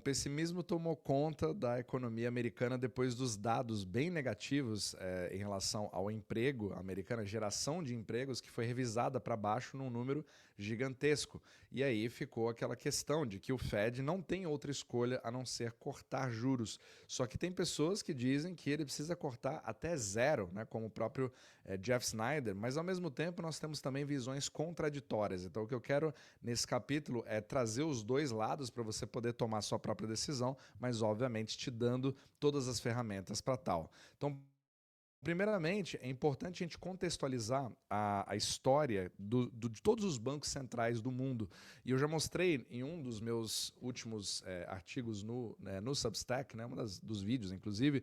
O pessimismo tomou conta da economia americana depois dos dados bem negativos em relação ao emprego americano, a geração de empregos que foi revisada para baixo num número gigantesco. E aí ficou aquela questão de que o Fed não tem outra escolha a não ser cortar juros. Só que tem pessoas que dizem que ele precisa cortar até zero, né, como o próprio Jeff Snyder, mas ao mesmo tempo nós temos também visões contraditórias. Então o que eu quero nesse capítulo é trazer os dois lados para você poder tomar sua própria decisão, mas obviamente te dando todas as ferramentas para tal. Então, primeiramente, é importante a gente contextualizar a história de todos os bancos centrais do mundo. E eu já mostrei em um dos meus últimos artigos no Substack, né, dos vídeos, inclusive,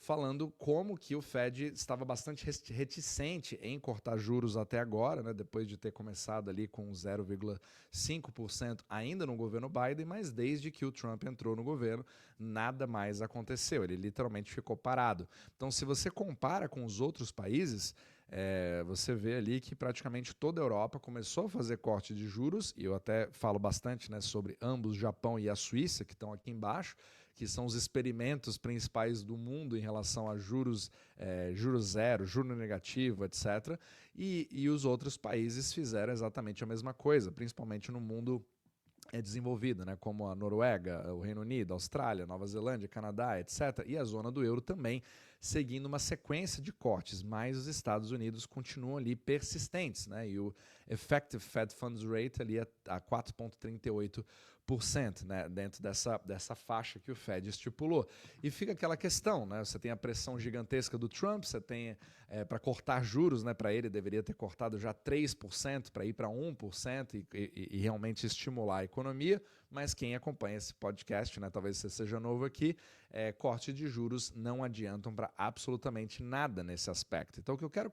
falando como que o Fed estava bastante reticente em cortar juros até agora, né, depois de ter começado ali com 0,5% ainda no governo Biden, mas desde que o Trump entrou no governo, nada mais aconteceu. Ele literalmente ficou parado. Então, se você compara com os outros países, você vê ali que praticamente toda a Europa começou a fazer corte de juros, e eu até falo bastante, né, sobre ambos, Japão e a Suíça, que estão aqui embaixo, que são os experimentos principais do mundo em relação a juros, juros zero, juro negativo, etc. E os outros países fizeram exatamente a mesma coisa, principalmente no mundo desenvolvida, né, como a Noruega, o Reino Unido, a Austrália, Nova Zelândia, Canadá, etc. E a zona do euro também, seguindo uma sequência de cortes, mas os Estados Unidos continuam ali persistentes, né, e o Effective Fed Funds Rate ali a 4,38%, né, dentro dessa faixa que o Fed estipulou. E fica aquela questão, né, você tem a pressão gigantesca do Trump, você tem para cortar juros, né, para ele deveria ter cortado já 3% para ir para 1% e realmente estimular a economia, mas quem acompanha esse podcast, né, talvez você seja novo aqui, corte de juros não adiantam para absolutamente nada nesse aspecto. Então o que eu quero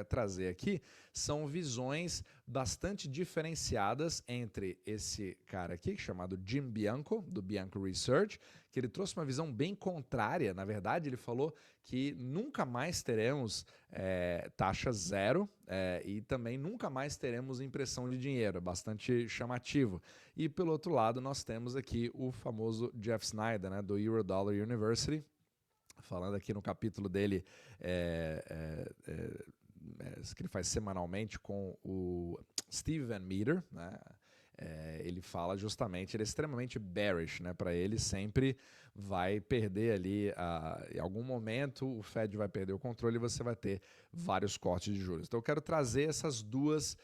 trazer aqui são visões bastante diferenciadas entre esse cara aqui, chamado Jim Bianco, do Bianco Research, que ele trouxe uma visão bem contrária. Na verdade, ele falou que nunca mais teremos taxa zero e também nunca mais teremos impressão de dinheiro. É bastante chamativo. E pelo outro lado, nós temos aqui o famoso Jeff Snyder, né, do Eurodollar University, falando aqui no capítulo dele que ele faz semanalmente com o Steve Van Meter, né? Ele fala justamente, ele é extremamente bearish, né? Para ele sempre vai perder ali, em algum momento o Fed vai perder o controle e você vai ter vários cortes de juros. Então eu quero trazer essas duas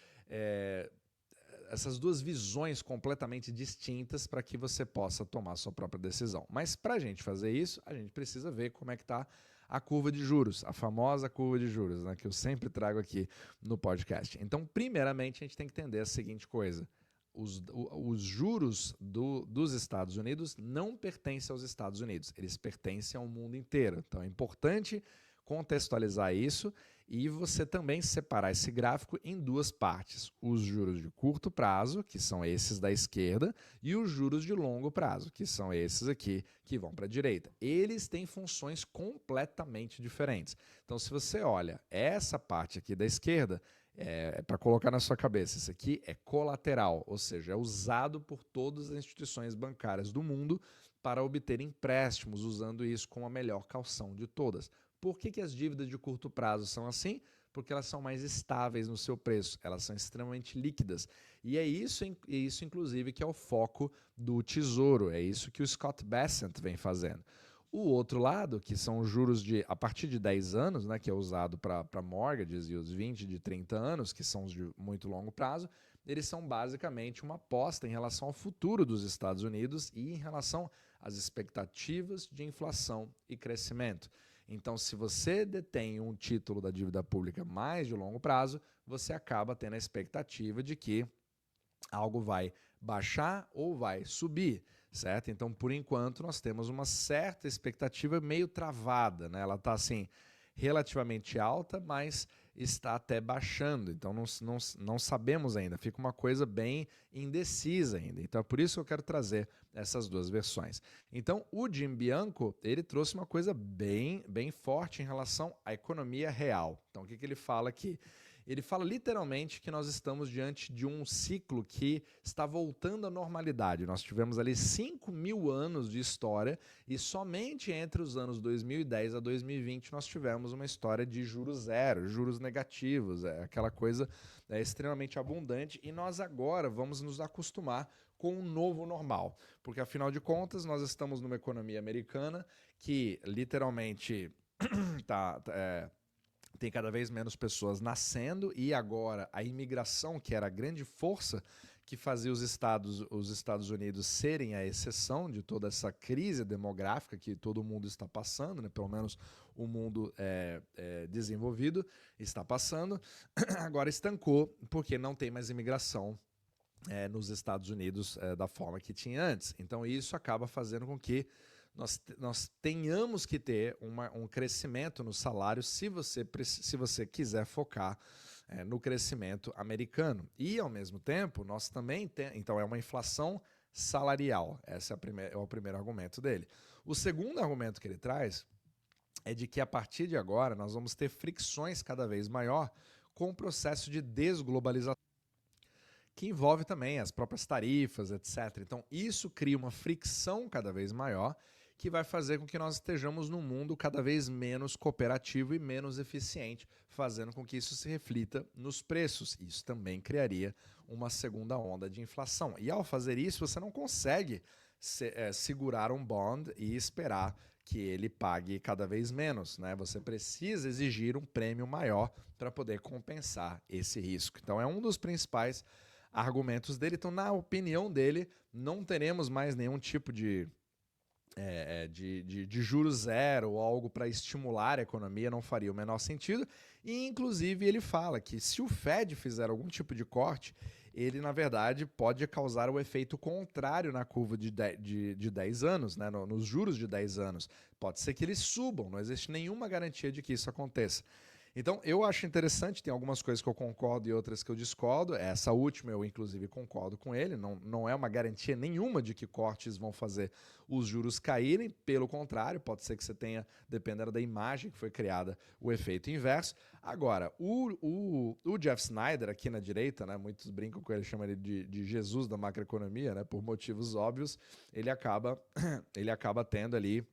visões completamente distintas para que você possa tomar sua própria decisão. Mas para a gente fazer isso, a gente precisa ver como é que está a curva de juros, a famosa curva de juros, né, que eu sempre trago aqui no podcast. Então, primeiramente, a gente tem que entender a seguinte coisa. Os juros dos Estados Unidos não pertencem aos Estados Unidos, eles pertencem ao mundo inteiro. Então é importante contextualizar isso e você também separar esse gráfico em duas partes. Os juros de curto prazo, que são esses da esquerda, e os juros de longo prazo, que são esses aqui que vão para a direita. Eles têm funções completamente diferentes. Então, se você olha essa parte aqui da esquerda, para colocar na sua cabeça, isso aqui é colateral, ou seja, é usado por todas as instituições bancárias do mundo para obter empréstimos, usando isso como a melhor calção de todas. Por que as dívidas de curto prazo são assim? Porque elas são mais estáveis no seu preço, elas são extremamente líquidas. E é isso inclusive, que é o foco do Tesouro, é isso que o Scott Bessent vem fazendo. O outro lado, que são os juros a partir de 10 anos, né, que é usado para mortgages, e os 20 de 30 anos, que são os de muito longo prazo, eles são basicamente uma aposta em relação ao futuro dos Estados Unidos e em relação às expectativas de inflação e crescimento. Então, se você detém um título da dívida pública mais de longo prazo, você acaba tendo a expectativa de que algo vai baixar ou vai subir, certo? Então, por enquanto, nós temos uma certa expectativa meio travada, né? Ela está assim, relativamente alta, mas está até baixando. Então, não sabemos ainda. Fica uma coisa bem indecisa ainda. Então, é por isso que eu quero trazer essas duas versões. Então, o Jim Bianco, ele trouxe uma coisa bem forte em relação à economia real. Então, o que ele fala aqui? Ele fala literalmente que nós estamos diante de um ciclo que está voltando à normalidade. Nós tivemos ali 5.000 anos de história e somente entre os anos 2010 a 2020 nós tivemos uma história de juros zero, juros negativos, aquela coisa extremamente abundante, e nós agora vamos nos acostumar com um novo normal, porque afinal de contas nós estamos numa economia americana que literalmente tem cada vez menos pessoas nascendo, e agora a imigração, que era a grande força que fazia os Estados Unidos serem a exceção de toda essa crise demográfica que todo mundo está passando, né? Pelo menos o mundo desenvolvido está passando, agora estancou porque não tem mais imigração nos Estados Unidos da forma que tinha antes. Então isso acaba fazendo com que nós tenhamos que ter um crescimento no salário se você quiser focar no crescimento americano. E, ao mesmo tempo, nós também temos... Então, é uma inflação salarial. Esse é o primeiro argumento dele. O segundo argumento que ele traz é de que, a partir de agora, nós vamos ter fricções cada vez maior com o processo de desglobalização, que envolve também as próprias tarifas, etc. Então, isso cria uma fricção cada vez maior, que vai fazer com que nós estejamos num mundo cada vez menos cooperativo e menos eficiente, fazendo com que isso se reflita nos preços. Isso também criaria uma segunda onda de inflação. E ao fazer isso, você não consegue segurar um bond e esperar que ele pague cada vez menos, né? Você precisa exigir um prêmio maior para poder compensar esse risco. Então é um dos principais argumentos dele. Então, na opinião dele, não teremos mais nenhum tipo de juros zero ou algo para estimular a economia, não faria o menor sentido. E, inclusive, ele fala que se o Fed fizer algum tipo de corte, ele, na verdade, pode causar o efeito contrário na curva de 10 anos, né? Nos juros de 10 anos. Pode ser que eles subam, não existe nenhuma garantia de que isso aconteça. Então, eu acho interessante, tem algumas coisas que eu concordo e outras que eu discordo. Essa última eu, inclusive, concordo com ele. Não é uma garantia nenhuma de que cortes vão fazer os juros caírem. Pelo contrário, pode ser que você tenha, dependendo da imagem que foi criada, o efeito inverso. Agora, o Jeff Snyder, aqui na direita, né, muitos brincam com ele, chamam ele de Jesus da macroeconomia, né, por motivos óbvios, ele acaba tendo ali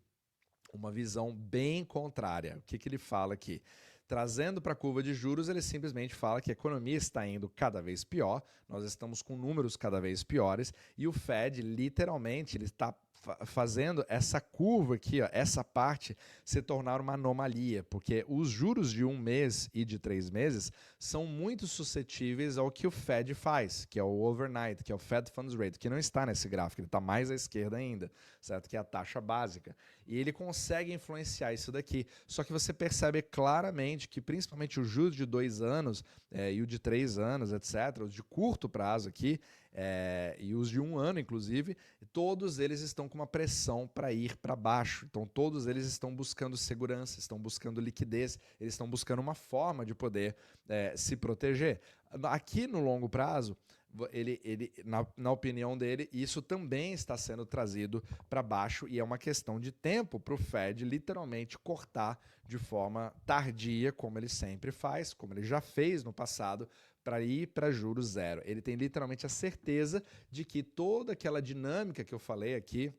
uma visão bem contrária. O que ele fala aqui? Trazendo para a curva de juros, ele simplesmente fala que a economia está indo cada vez pior, nós estamos com números cada vez piores, e o Fed, literalmente, ele está fazendo essa curva aqui, ó, essa parte, se tornar uma anomalia, porque os juros de 1 mês e de 3 meses são muito suscetíveis ao que o Fed faz, que é o overnight, que é o Fed Funds Rate, que não está nesse gráfico, ele está mais à esquerda ainda, certo? Que é a taxa básica. E ele consegue influenciar isso daqui. Só que você percebe claramente que, principalmente os juros de 2 anos e o de 3 anos, etc., os de curto prazo aqui, e os de 1 ano, inclusive, todos eles estão com uma pressão para ir para baixo. Então, todos eles estão buscando segurança, estão buscando liquidez, eles estão buscando uma forma de poder se proteger. Aqui, no longo prazo, na opinião dele, isso também está sendo trazido para baixo, e é uma questão de tempo para o Fed literalmente cortar de forma tardia, como ele sempre faz, como ele já fez no passado, para ir para juros zero. Ele tem literalmente a certeza de que toda aquela dinâmica que eu falei aqui,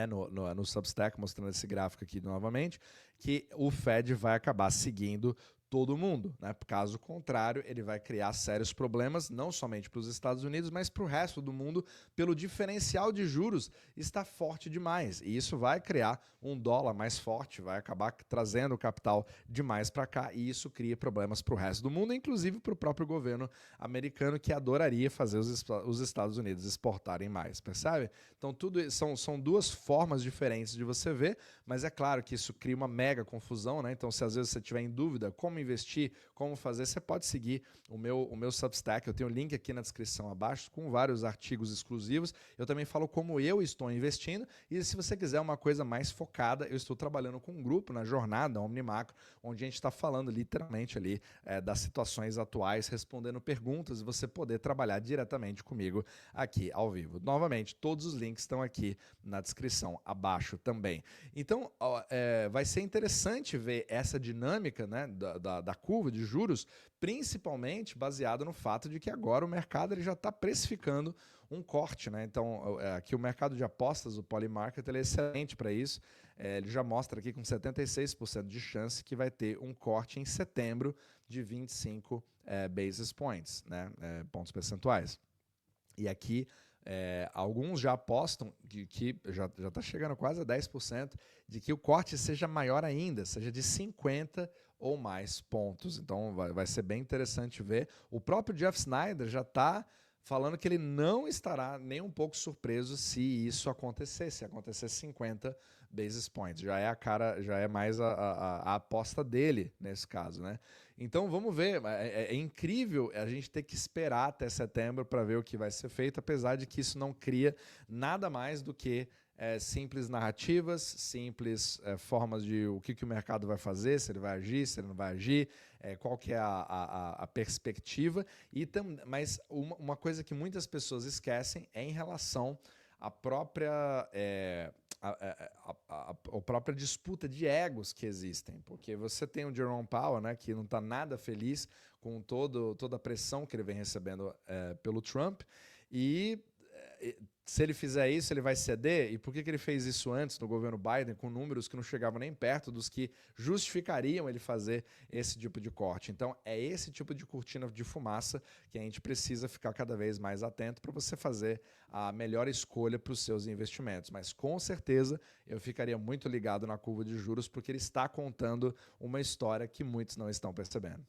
no Substack, mostrando esse gráfico aqui novamente, que o Fed vai acabar seguindo todo mundo, né? Caso contrário, ele vai criar sérios problemas, não somente para os Estados Unidos, mas para o resto do mundo, pelo diferencial de juros está forte demais. E isso vai criar um dólar mais forte, vai acabar trazendo capital demais para cá, e isso cria problemas para o resto do mundo, inclusive para o próprio governo americano, que adoraria fazer os Estados Unidos exportarem mais, percebe? Então, tudo são duas formas diferentes de você ver, mas é claro que isso cria uma mega confusão, né? Então, se às vezes você tiver em dúvida como investir, como fazer, você pode seguir o meu Substack. Eu tenho um link aqui na descrição abaixo com vários artigos exclusivos. Eu também falo como eu estou investindo, e se você quiser uma coisa mais focada, eu estou trabalhando com um grupo na jornada Omnimacro, onde a gente está falando literalmente ali das situações atuais, respondendo perguntas, e você poder trabalhar diretamente comigo aqui ao vivo. Novamente, todos os links estão aqui na descrição abaixo também. Então, vai ser interessante ver essa dinâmica, né, da curva de juros, principalmente baseado no fato de que agora o mercado ele já está precificando um corte, né? Então, aqui o mercado de apostas, o Polymarket, ele é excelente para isso. Ele já mostra aqui com 76% de chance que vai ter um corte em setembro de 25 basis points, né? Pontos percentuais. E aqui alguns já apostam que já está chegando quase a 10% de que o corte seja maior ainda, seja de 50 ou mais pontos. Então vai ser bem interessante ver. O próprio Jeff Snyder já está falando que ele não estará nem um pouco surpreso se isso acontecer, se acontecer 50 basis points. Já é mais a aposta dele nesse caso, né? Então vamos ver, é incrível a gente ter que esperar até setembro para ver o que vai ser feito, apesar de que isso não cria nada mais do que simples narrativas, simples formas de o que o mercado vai fazer, se ele vai agir, se ele não vai agir, qual que é a perspectiva. Mas uma coisa que muitas pessoas esquecem é em relação à própria a própria disputa de egos que existem, porque você tem o Jerome Powell, né, que não está nada feliz com toda a pressão que ele vem recebendo pelo Trump, e se ele fizer isso, ele vai ceder. E por que ele fez isso antes no governo Biden, com números que não chegavam nem perto dos que justificariam ele fazer esse tipo de corte? Então, é esse tipo de cortina de fumaça que a gente precisa ficar cada vez mais atento para você fazer a melhor escolha para os seus investimentos. Mas, com certeza, eu ficaria muito ligado na curva de juros, porque ele está contando uma história que muitos não estão percebendo.